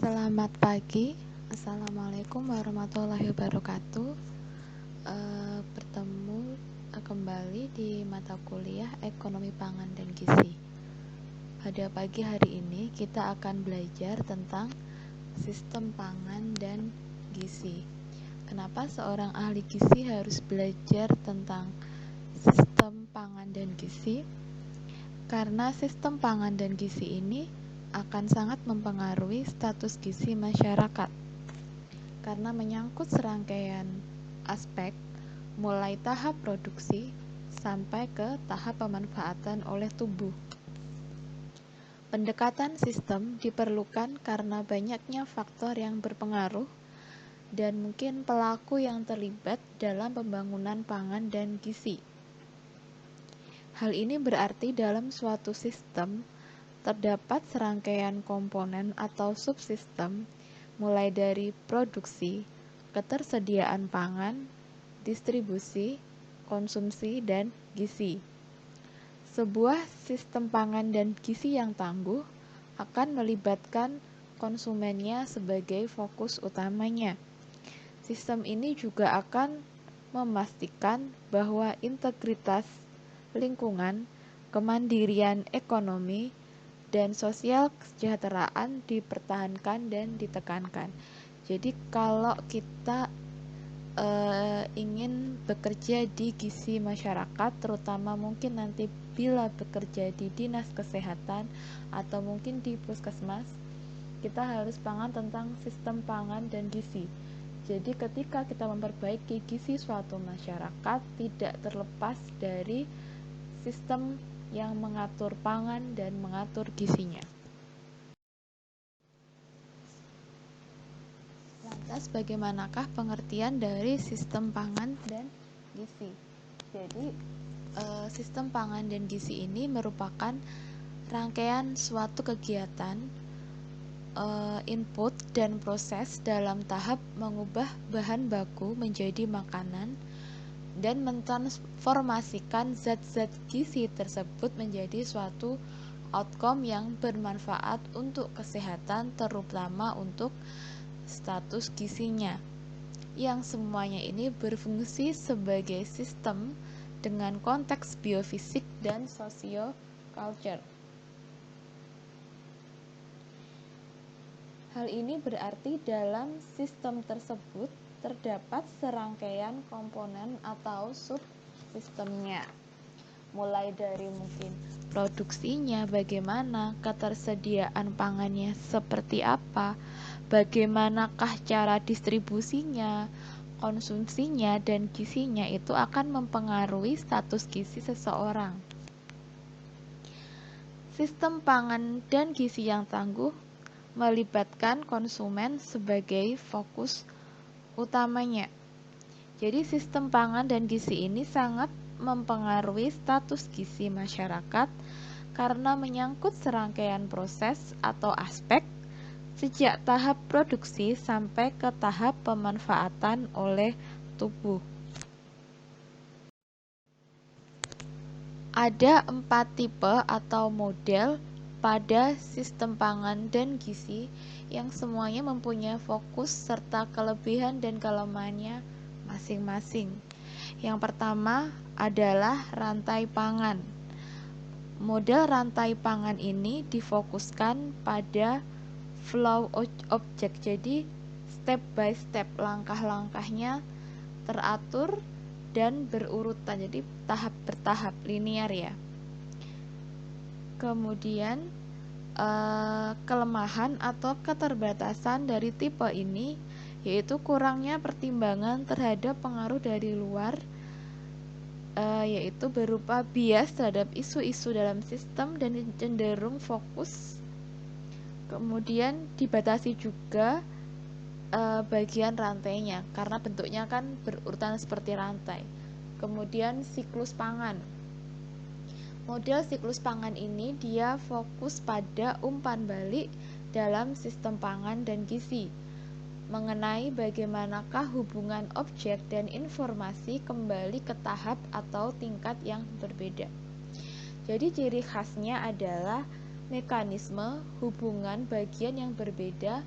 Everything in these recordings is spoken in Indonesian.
Selamat pagi, Assalamualaikum warahmatullahi wabarakatuh. Bertemu kembali di mata kuliah Ekonomi Pangan dan Gizi. Pada pagi hari ini kita akan belajar tentang sistem pangan dan gizi. Kenapa seorang ahli gizi harus belajar tentang sistem pangan dan gizi? Karena sistem pangan dan gizi ini akan sangat mempengaruhi status gizi masyarakat karena menyangkut serangkaian aspek mulai tahap produksi sampai ke tahap pemanfaatan oleh tubuh. Pendekatan sistem diperlukan karena banyaknya faktor yang berpengaruh dan mungkin pelaku yang terlibat dalam pembangunan pangan dan gizi. Hal ini berarti dalam suatu sistem terdapat serangkaian komponen atau subsistem mulai dari produksi, ketersediaan pangan, distribusi, konsumsi, dan gizi. Sebuah sistem pangan dan gizi yang tangguh akan melibatkan konsumennya sebagai fokus utamanya. Sistem ini juga akan memastikan bahwa integritas lingkungan, kemandirian ekonomi, dan sosial kesejahteraan dipertahankan dan ditekankan. Jadi kalau kita ingin bekerja di gizi masyarakat, terutama mungkin nanti bila bekerja di dinas kesehatan atau mungkin di puskesmas, kita harus paham tentang sistem pangan dan gizi. Jadi ketika kita memperbaiki gizi suatu masyarakat, tidak terlepas dari sistem yang mengatur pangan dan mengatur gizinya. Lantas bagaimanakah pengertian dari sistem pangan dan gizi? Jadi sistem pangan dan gizi ini merupakan rangkaian suatu kegiatan input dan proses dalam tahap mengubah bahan baku menjadi makanan dan mentransformasikan zat-zat gizi tersebut menjadi suatu outcome yang bermanfaat untuk kesehatan, terutama untuk status gizinya, yang semuanya ini berfungsi sebagai sistem dengan konteks biofisik dan socio-culture. Hal ini berarti dalam sistem tersebut terdapat serangkaian komponen atau subsistemnya, mulai dari mungkin produksinya bagaimana, ketersediaan pangannya seperti apa, bagaimanakah cara distribusinya, konsumsinya, dan gizinya itu akan mempengaruhi status gizi seseorang. Sistem pangan dan gizi yang tangguh melibatkan konsumen sebagai fokus utamanya. Jadi sistem pangan dan gizi ini sangat mempengaruhi status gizi masyarakat karena menyangkut serangkaian proses atau aspek sejak tahap produksi sampai ke tahap pemanfaatan oleh tubuh. Ada 4 tipe atau model pada sistem pangan dan gizi yang semuanya mempunyai fokus serta kelebihan dan kelemahannya masing-masing. Yang pertama adalah rantai pangan. Model rantai pangan ini difokuskan pada flow object, jadi step by step, langkah-langkahnya teratur dan berurutan, jadi tahap bertahap, linear ya. Kemudian kelemahan atau keterbatasan dari tipe ini yaitu kurangnya pertimbangan terhadap pengaruh dari luar, yaitu berupa bias terhadap isu-isu dalam sistem dan cenderung fokus. Kemudian dibatasi juga bagian rantainya karena bentuknya kan berurutan seperti rantai. Kemudian siklus pangan. Model siklus pangan ini dia fokus pada umpan balik dalam sistem pangan dan gizi, mengenai bagaimanakah hubungan objek dan informasi kembali ke tahap atau tingkat yang berbeda. Jadi ciri khasnya adalah mekanisme hubungan bagian yang berbeda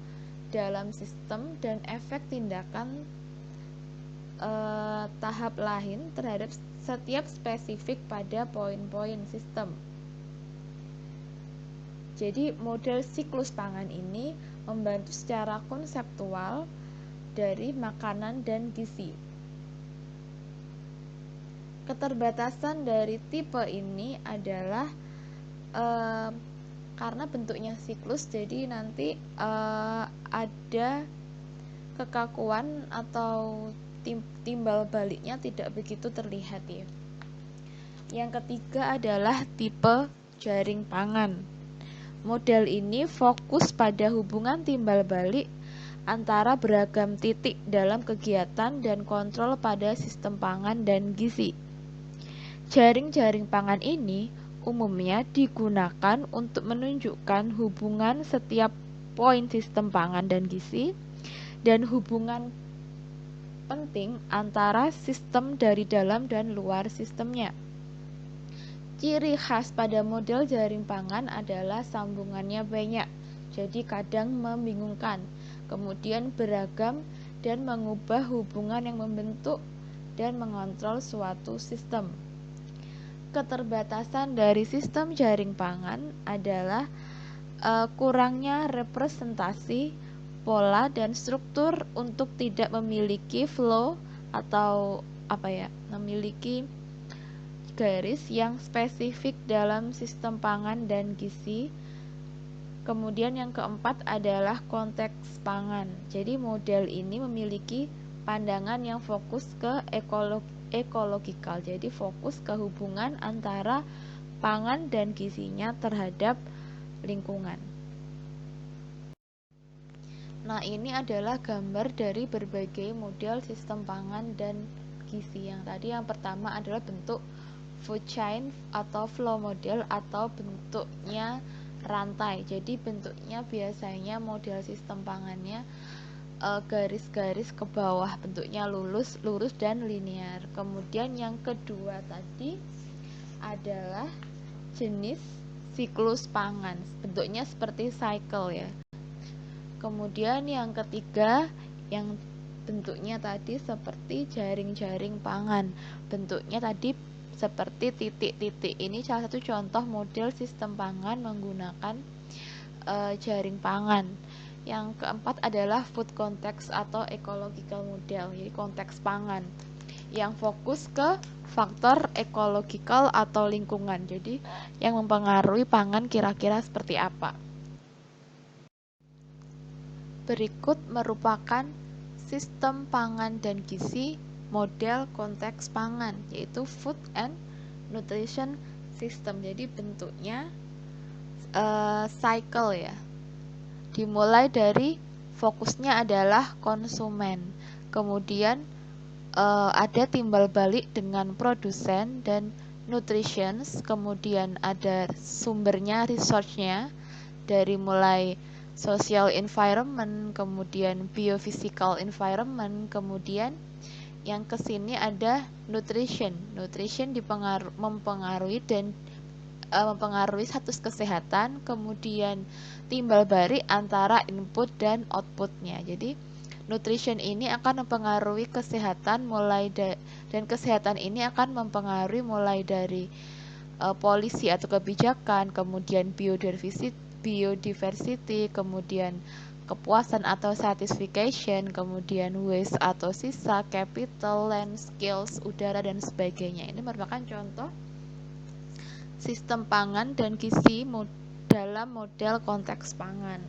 dalam sistem dan efek tindakan tahap lain terhadap setiap spesifik pada poin-poin sistem. Jadi model siklus pangan ini membantu secara konseptual dari makanan dan gizi. Keterbatasan dari tipe ini adalah karena bentuknya siklus, jadi nanti ada kekakuan atau timbal baliknya tidak begitu terlihat ya. Yang ketiga adalah tipe jaring pangan. Model ini fokus pada hubungan timbal balik antara beragam titik dalam kegiatan dan kontrol pada sistem pangan dan gizi. Jaring-jaring pangan ini umumnya digunakan untuk menunjukkan hubungan setiap poin sistem pangan dan gizi dan hubungan penting antara sistem dari dalam dan luar sistemnya. Ciri khas pada model jaring pangan adalah sambungannya banyak, jadi kadang membingungkan, kemudian beragam dan mengubah hubungan yang membentuk dan mengontrol suatu sistem. Keterbatasan dari sistem jaring pangan adalah kurangnya representasi, pola dan struktur untuk tidak memiliki flow atau memiliki garis yang spesifik dalam sistem pangan dan gizi. Kemudian yang keempat adalah konteks pangan. Jadi model ini memiliki pandangan yang fokus ke ekologikal. Jadi fokus ke hubungan antara pangan dan gizinya terhadap lingkungan. Nah, ini adalah gambar dari berbagai model sistem pangan dan gizi. Yang pertama adalah bentuk food chain atau flow model atau bentuknya rantai. Jadi bentuknya biasanya model sistem pangannya garis-garis ke bawah, bentuknya lurus dan linear. Kemudian yang kedua tadi adalah jenis siklus pangan, bentuknya seperti cycle ya. Kemudian yang ketiga yang bentuknya tadi seperti jaring-jaring pangan, bentuknya tadi seperti titik-titik. Ini salah satu contoh model sistem pangan menggunakan jaring pangan. Yang keempat adalah food context atau ecological model, jadi konteks pangan yang fokus ke faktor ekologikal atau lingkungan. Jadi yang mempengaruhi pangan kira-kira seperti apa. Berikut merupakan sistem pangan dan gizi model konteks pangan, yaitu food and nutrition system. Jadi bentuknya cycle ya. Dimulai dari fokusnya adalah konsumen. Kemudian ada timbal balik dengan produsen dan nutritions. Kemudian ada sumbernya, resource-nya dari mulai social environment, kemudian biophysical environment, kemudian yang kesini ada nutrition mempengaruhi dan mempengaruhi status kesehatan, kemudian timbal balik antara input dan outputnya. Jadi nutrition ini akan mempengaruhi kesehatan dan kesehatan ini akan mempengaruhi mulai dari polisi atau kebijakan, kemudian biodiversity, kemudian kepuasan atau satisfaction, kemudian waste atau sisa, capital, land, skills, udara dan sebagainya. Ini merupakan contoh sistem pangan dan gizi dalam model konteks pangan.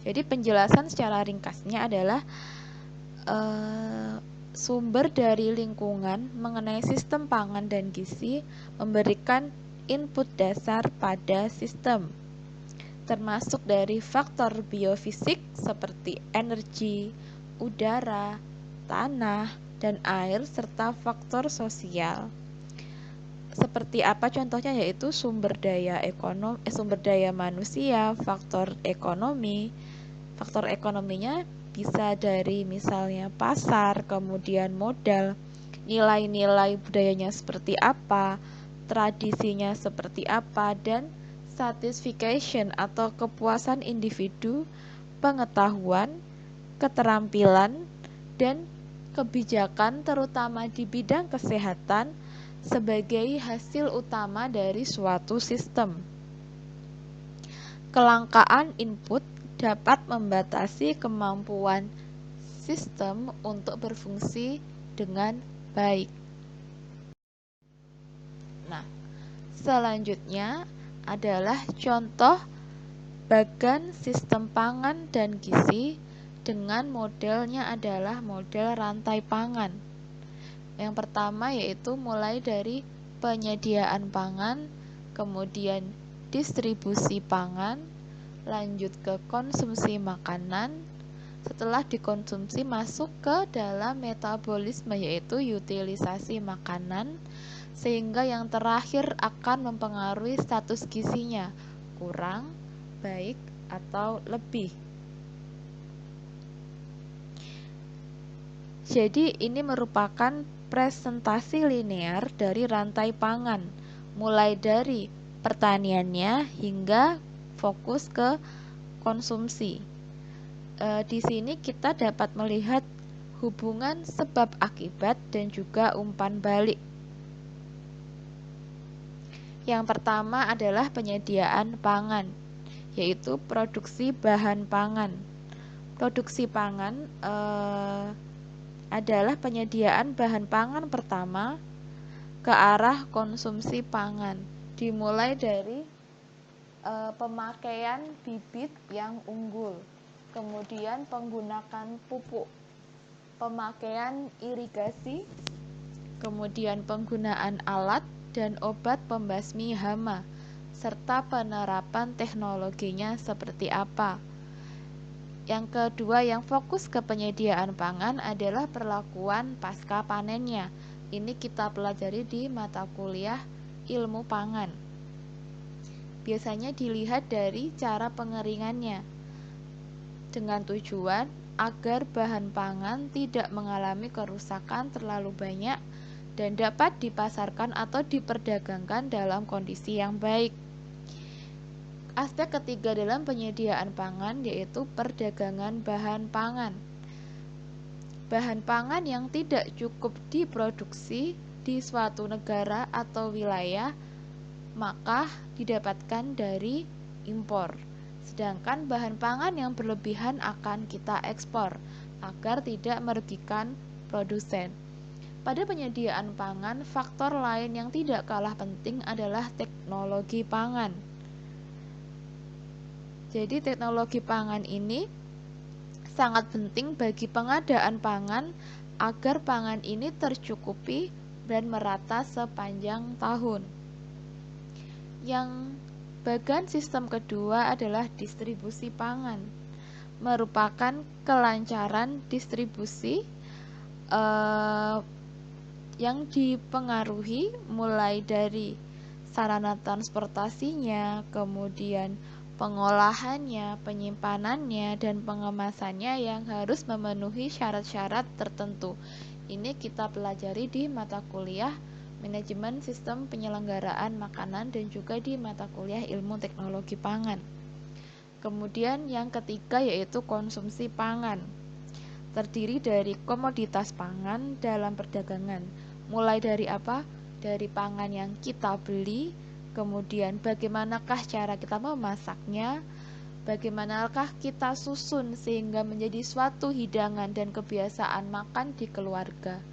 Jadi penjelasan secara ringkasnya adalah sumber dari lingkungan mengenai sistem pangan dan gizi memberikan input dasar pada sistem, termasuk dari faktor biofisik seperti energi, udara, tanah, dan air, serta faktor sosial. Seperti apa contohnya, yaitu sumber daya manusia, faktor ekonomi. Faktor ekonominya bisa dari misalnya pasar, kemudian modal, nilai-nilai budayanya seperti apa, tradisinya seperti apa, dan satisfaction atau kepuasan individu pengetahuan, keterampilan, dan kebijakan terutama di bidang kesehatan sebagai hasil utama dari suatu sistem. Kelangkaan input dapat membatasi kemampuan sistem untuk berfungsi dengan baik. Nah, selanjutnya adalah contoh bagan sistem pangan dan gizi dengan modelnya adalah model rantai pangan. Yang pertama yaitu mulai dari penyediaan pangan, kemudian distribusi pangan, lanjut ke konsumsi makanan, setelah dikonsumsi masuk ke dalam metabolisme yaitu utilisasi makanan, sehingga yang terakhir akan mempengaruhi status gizinya, kurang, baik, atau lebih. Jadi ini merupakan presentasi linear dari rantai pangan, mulai dari pertaniannya hingga fokus ke konsumsi. Di sini kita dapat melihat hubungan sebab akibat dan juga umpan balik. Yang pertama adalah penyediaan pangan, yaitu produksi bahan pangan. Produksi pangan adalah penyediaan bahan pangan pertama ke arah konsumsi pangan, dimulai dari pemakaian bibit yang unggul, kemudian penggunaan pupuk, pemakaian irigasi, kemudian penggunaan alat dan obat pembasmi hama, serta penerapan teknologinya seperti apa. Yang kedua yang fokus ke penyediaan pangan adalah perlakuan pasca panennya. Ini kita pelajari di mata kuliah ilmu pangan. Biasanya dilihat dari cara pengeringannya, dengan tujuan agar bahan pangan tidak mengalami kerusakan terlalu banyak dan dapat dipasarkan atau diperdagangkan dalam kondisi yang baik. Aspek ketiga dalam penyediaan pangan yaitu perdagangan bahan pangan. Bahan pangan yang tidak cukup diproduksi di suatu negara atau wilayah maka didapatkan dari impor. Sedangkan bahan pangan yang berlebihan akan kita ekspor agar tidak merugikan produsen. Pada penyediaan pangan, faktor lain yang tidak kalah penting adalah teknologi pangan. Jadi teknologi pangan ini sangat penting bagi pengadaan pangan agar pangan ini tercukupi dan merata sepanjang tahun. Yang bagian sistem kedua adalah distribusi pangan, merupakan kelancaran distribusi yang dipengaruhi mulai dari sarana transportasinya, kemudian pengolahannya, penyimpanannya, dan pengemasannya yang harus memenuhi syarat-syarat tertentu. Ini kita pelajari di mata kuliah Manajemen Sistem Penyelenggaraan Makanan dan juga di mata kuliah Ilmu Teknologi Pangan. Kemudian yang ketiga yaitu konsumsi pangan. Terdiri dari komoditas pangan dalam perdagangan. Mulai dari apa? Dari pangan yang kita beli, kemudian bagaimanakah cara kita memasaknya, bagaimanakah kita susun sehingga menjadi suatu hidangan dan kebiasaan makan di keluarga.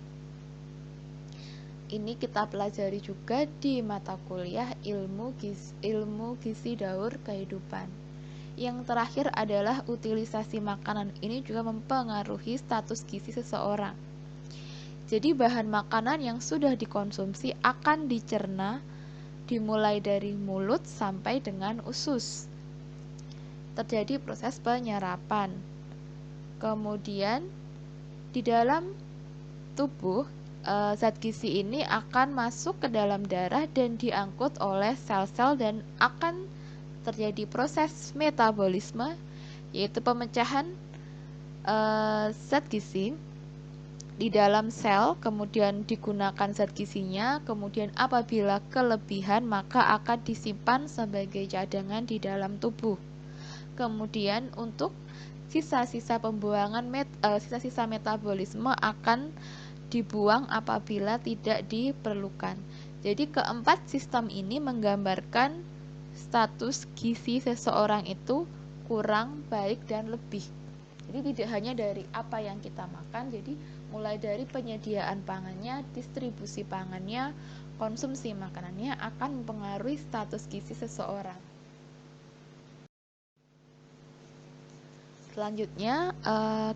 Ini kita pelajari juga di mata kuliah ilmu gizi daur kehidupan. Yang terakhir adalah utilisasi makanan. Ini juga mempengaruhi status gizi seseorang. Jadi bahan makanan yang sudah dikonsumsi akan dicerna dimulai dari mulut sampai dengan usus. Terjadi proses penyerapan. Kemudian di dalam tubuh zat gizi ini akan masuk ke dalam darah dan diangkut oleh sel-sel dan akan terjadi proses metabolisme, yaitu pemecahan zat gizi di dalam sel, kemudian digunakan zat gizinya, kemudian apabila kelebihan maka akan disimpan sebagai cadangan di dalam tubuh. Kemudian untuk sisa-sisa sisa-sisa metabolisme akan dibuang apabila tidak diperlukan. Jadi keempat sistem ini menggambarkan status gizi seseorang itu kurang, baik, dan lebih. Jadi tidak hanya dari apa yang kita makan, jadi mulai dari penyediaan pangannya, distribusi pangannya, konsumsi makanannya akan mempengaruhi status gizi seseorang. Selanjutnya,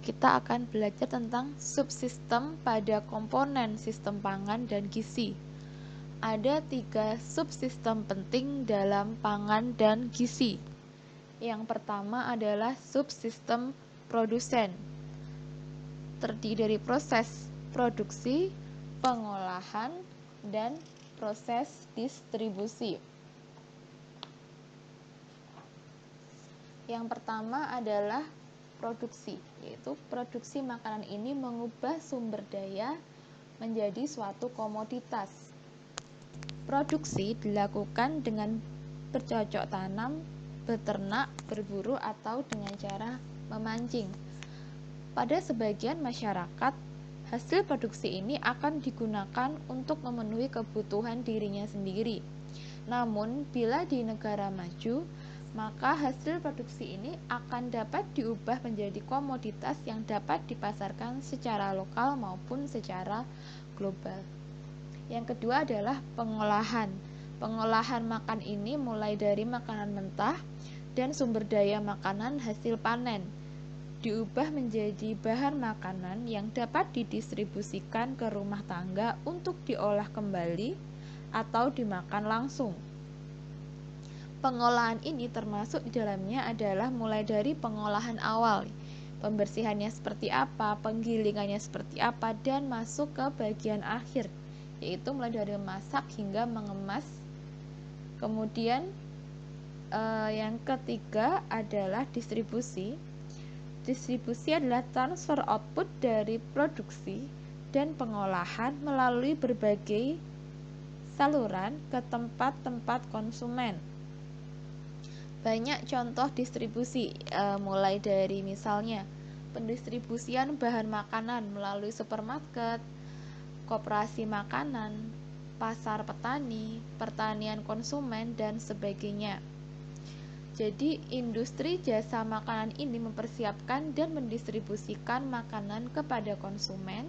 kita akan belajar tentang subsistem pada komponen sistem pangan dan gizi. Ada 3 subsistem penting dalam pangan dan gizi. Yang pertama adalah subsistem produsen. Terdiri dari proses produksi, pengolahan, dan proses distribusi. Yang pertama adalah produksi, yaitu produksi makanan ini mengubah sumber daya menjadi suatu komoditas. Produksi dilakukan dengan bercocok tanam, beternak, berburu, atau dengan cara memancing. Pada sebagian masyarakat, hasil produksi ini akan digunakan untuk memenuhi kebutuhan dirinya sendiri. Namun, bila di negara maju, maka hasil produksi ini akan dapat diubah menjadi komoditas yang dapat dipasarkan secara lokal maupun secara global. Yang kedua adalah pengolahan. Pengolahan makan ini mulai dari makanan mentah dan sumber daya makanan hasil panen, diubah menjadi bahan makanan yang dapat didistribusikan ke rumah tangga untuk diolah kembali atau dimakan langsung. Pengolahan ini termasuk di dalamnya adalah mulai dari pengolahan awal, pembersihannya seperti apa, penggilingannya seperti apa, dan masuk ke bagian akhir, yaitu mulai dari memasak hingga mengemas. Kemudian yang ketiga adalah distribusi. Distribusi adalah transfer output dari produksi dan pengolahan melalui berbagai saluran ke tempat-tempat konsumen. Banyak contoh distribusi, mulai dari misalnya pendistribusian bahan makanan melalui supermarket, koperasi makanan, pasar petani, pertanian konsumen, dan sebagainya. Jadi, industri jasa makanan ini mempersiapkan dan mendistribusikan makanan kepada konsumen,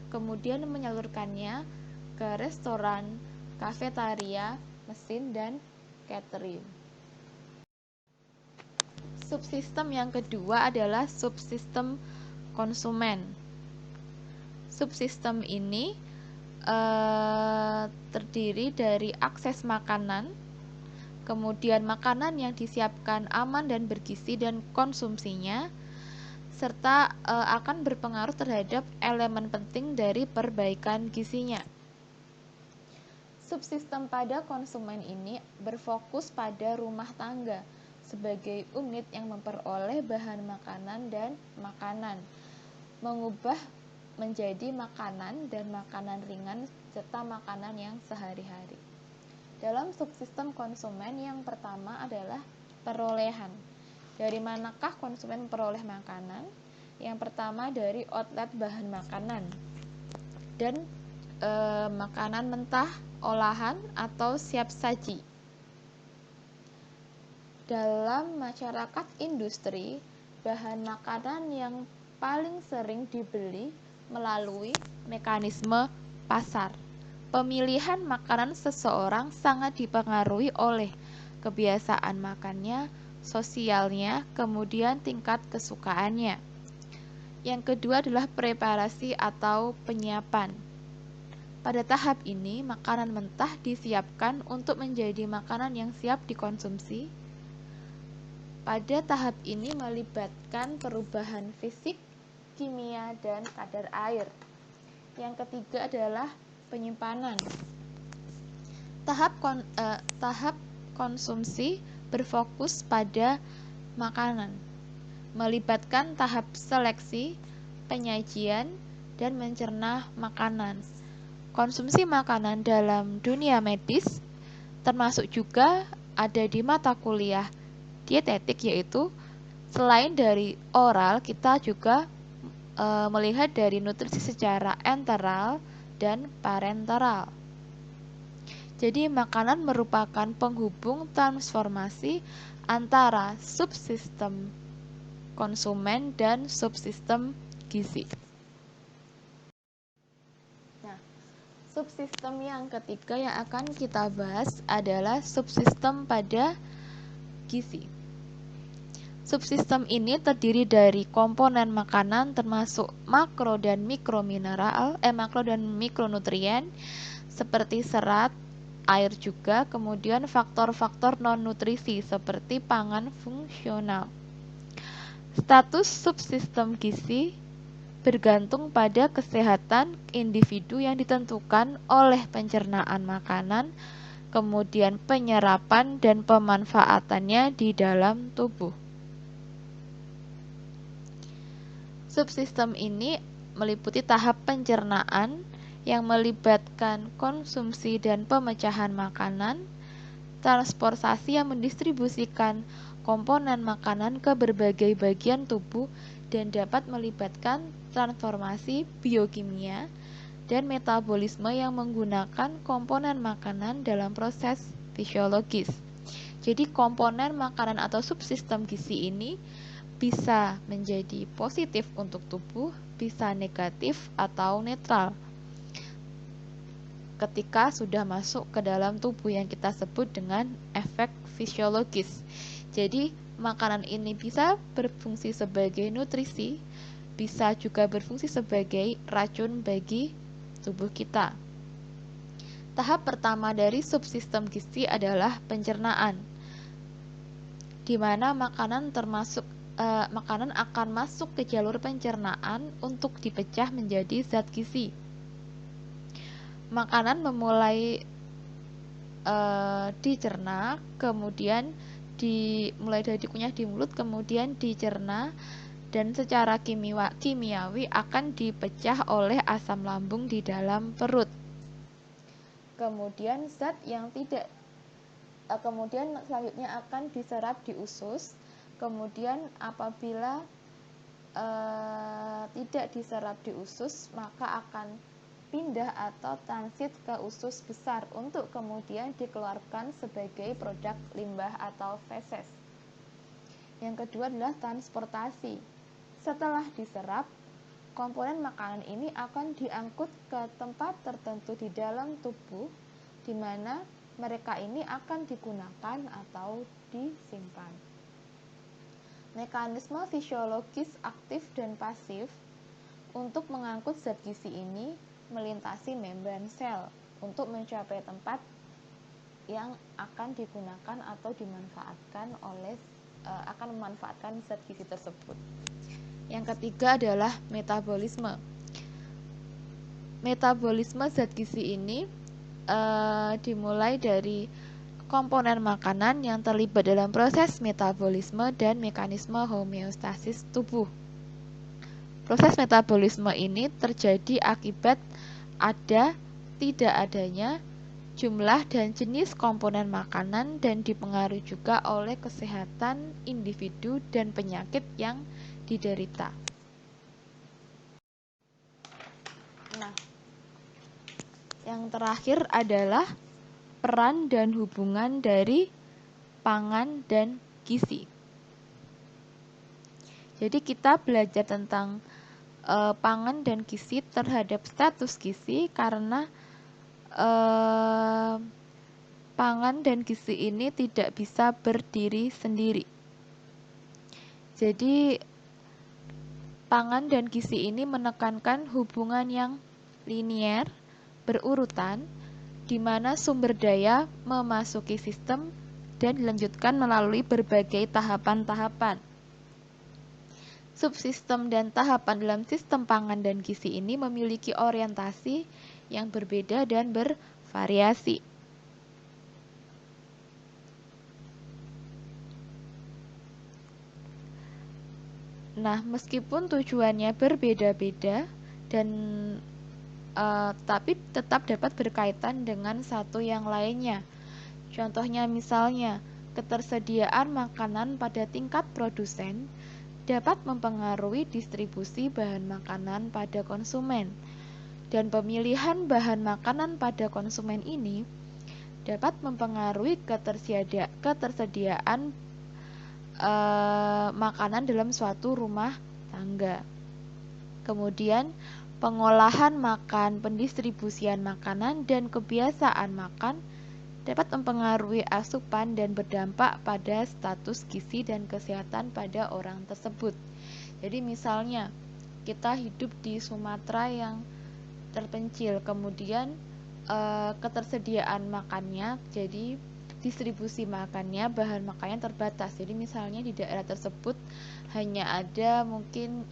kemudian menyalurkannya ke restoran, kafetaria, mesin, dan catering. Subsistem yang kedua adalah subsistem konsumen. Subsistem ini terdiri dari akses makanan, kemudian makanan yang disiapkan aman dan bergizi dan konsumsinya, serta akan berpengaruh terhadap elemen penting dari perbaikan gizinya. Subsistem pada konsumen ini berfokus pada rumah tangga sebagai unit yang memperoleh bahan makanan dan makanan, mengubah menjadi makanan dan makanan ringan serta makanan yang sehari-hari. Dalam subsistem konsumen, yang pertama adalah perolehan. Dari manakah konsumen memperoleh makanan? Yang pertama dari outlet bahan makanan dan makanan mentah, olahan, atau siap saji. Dalam masyarakat industri, bahan makanan yang paling sering dibeli melalui mekanisme pasar. Pemilihan makanan seseorang sangat dipengaruhi oleh kebiasaan makannya, sosialnya, kemudian tingkat kesukaannya. Yang kedua adalah preparasi atau penyiapan. Pada tahap ini, makanan mentah disiapkan untuk menjadi makanan yang siap dikonsumsi. Pada tahap ini melibatkan perubahan fisik, kimia, dan kadar air. Yang ketiga adalah penyimpanan. Tahap konsumsi berfokus pada makanan, melibatkan tahap seleksi, penyajian, dan mencerna makanan. Konsumsi makanan dalam dunia medis termasuk juga ada di mata kuliah dietetik, yaitu Selain dari oral, kita juga melihat dari nutrisi secara enteral dan parenteral. Jadi makanan merupakan penghubung transformasi antara subsistem konsumen dan subsistem gizi. Nah, subsistem yang ketiga yang akan kita bahas adalah subsistem pada gizi. Subsistem ini terdiri dari komponen makanan termasuk makro dan mikronutrien seperti serat, air juga, kemudian faktor-faktor non-nutrisi seperti pangan fungsional. Status subsistem gizi bergantung pada kesehatan individu yang ditentukan oleh pencernaan makanan, kemudian penyerapan dan pemanfaatannya di dalam tubuh. Subsistem ini meliputi tahap pencernaan yang melibatkan konsumsi dan pemecahan makanan, transportasi yang mendistribusikan komponen makanan ke berbagai bagian tubuh dan dapat melibatkan transformasi biokimia dan metabolisme yang menggunakan komponen makanan dalam proses fisiologis. Jadi komponen makanan atau subsistem gizi ini bisa menjadi positif untuk tubuh, bisa negatif atau netral ketika sudah masuk ke dalam tubuh yang kita sebut dengan efek fisiologis. Jadi makanan ini bisa berfungsi sebagai nutrisi, bisa juga berfungsi sebagai racun bagi tubuh kita. Tahap pertama dari subsistem gizi adalah pencernaan, di mana makanan akan masuk ke jalur pencernaan untuk dipecah menjadi zat gizi. Makanan memulai dicerna, kemudian mulai dari dikunyah di mulut, kemudian dicerna dan secara kimiawi akan dipecah oleh asam lambung di dalam perut. Kemudian kemudian selanjutnya akan diserap di usus. Kemudian apabila tidak diserap di usus, maka akan pindah atau transit ke usus besar untuk kemudian dikeluarkan sebagai produk limbah atau feses. Yang kedua adalah transportasi. Setelah diserap, komponen makanan ini akan diangkut ke tempat tertentu di dalam tubuh, di mana mereka ini akan digunakan atau disimpan. Mekanisme fisiologis aktif dan pasif untuk mengangkut zat gizi ini melintasi membran sel untuk mencapai tempat yang akan digunakan atau dimanfaatkan akan memanfaatkan zat gizi tersebut. Yang ketiga adalah metabolisme. Metabolisme zat gizi ini dimulai dari komponen makanan yang terlibat dalam proses metabolisme dan mekanisme homeostasis tubuh. Proses metabolisme ini terjadi akibat tidak adanya jumlah dan jenis komponen makanan dan dipengaruhi juga oleh kesehatan individu dan penyakit yang diderita. Nah, yang terakhir adalah peran dan hubungan dari pangan dan gizi. Jadi kita belajar tentang pangan dan gizi terhadap status gizi karena pangan dan gizi ini tidak bisa berdiri sendiri. Jadi pangan dan gizi ini menekankan hubungan yang linier, berurutan, di mana sumber daya memasuki sistem dan dilanjutkan melalui berbagai tahapan-tahapan. Subsistem dan tahapan dalam sistem pangan dan gizi ini memiliki orientasi yang berbeda dan bervariasi. Nah, meskipun tujuannya berbeda-beda dan tapi tetap dapat berkaitan dengan satu yang lainnya. Contohnya misalnya, ketersediaan makanan pada tingkat produsen dapat mempengaruhi distribusi bahan makanan pada konsumen, dan pemilihan bahan makanan pada konsumen ini dapat mempengaruhi ketersediaan makanan dalam suatu rumah tangga. Kemudian, pengolahan makan, pendistribusian makanan, dan kebiasaan makan dapat mempengaruhi asupan dan berdampak pada status gizi dan kesehatan pada orang tersebut. Jadi misalnya kita hidup di Sumatera yang terpencil, kemudian ketersediaan makannya, jadi distribusi makannya, bahan makannya terbatas. Jadi misalnya di daerah tersebut hanya ada mungkin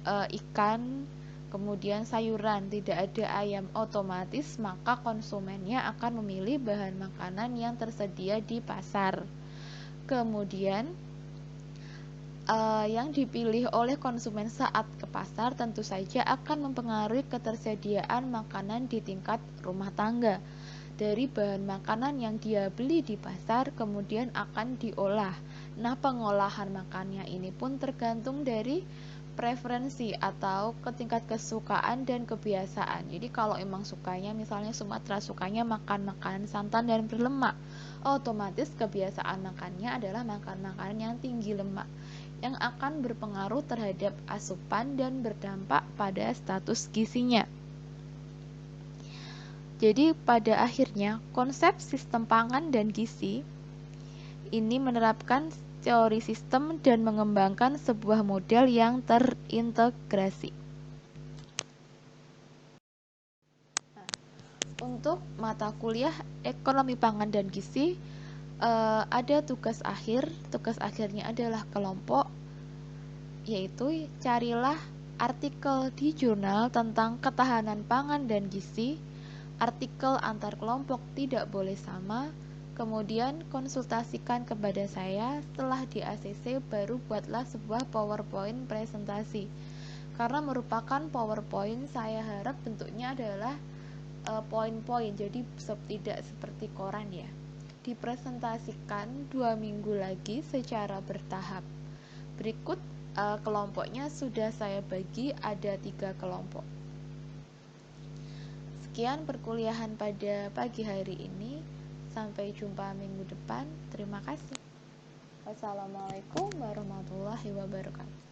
ikan, kemudian sayuran, tidak ada ayam, otomatis maka konsumennya akan memilih bahan makanan yang tersedia di pasar. Kemudian yang dipilih oleh konsumen saat ke pasar tentu saja akan mempengaruhi ketersediaan makanan di tingkat rumah tangga. Dari bahan makanan yang dia beli di pasar kemudian akan diolah. Nah, pengolahan makannya ini pun tergantung dari preferensi atau ke tingkat kesukaan dan kebiasaan. Jadi kalau emang sukanya, misalnya Sumatera sukanya makan makanan santan dan berlemak, otomatis kebiasaan makannya adalah makan makanan yang tinggi lemak, yang akan berpengaruh terhadap asupan dan berdampak pada status gizinya. Jadi pada akhirnya konsep sistem pangan dan gizi ini menerapkan teori sistem dan mengembangkan sebuah model yang terintegrasi. Untuk mata kuliah ekonomi pangan dan gizi ada tugas akhir. Tugas akhirnya adalah kelompok, yaitu carilah artikel di jurnal tentang ketahanan pangan dan gizi. Artikel antar kelompok tidak boleh sama. Kemudian konsultasikan kepada saya. Setelah di ACC baru buatlah sebuah PowerPoint presentasi. Karena merupakan PowerPoint, saya harap bentuknya adalah poin-poin, jadi tidak seperti koran ya. Dipresentasikan 2 minggu lagi secara bertahap. Berikut kelompoknya sudah saya bagi, ada 3 kelompok. Sekian perkuliahan pada pagi hari ini. Sampai jumpa minggu depan. Terima kasih. Wassalamualaikum warahmatullahi wabarakatuh.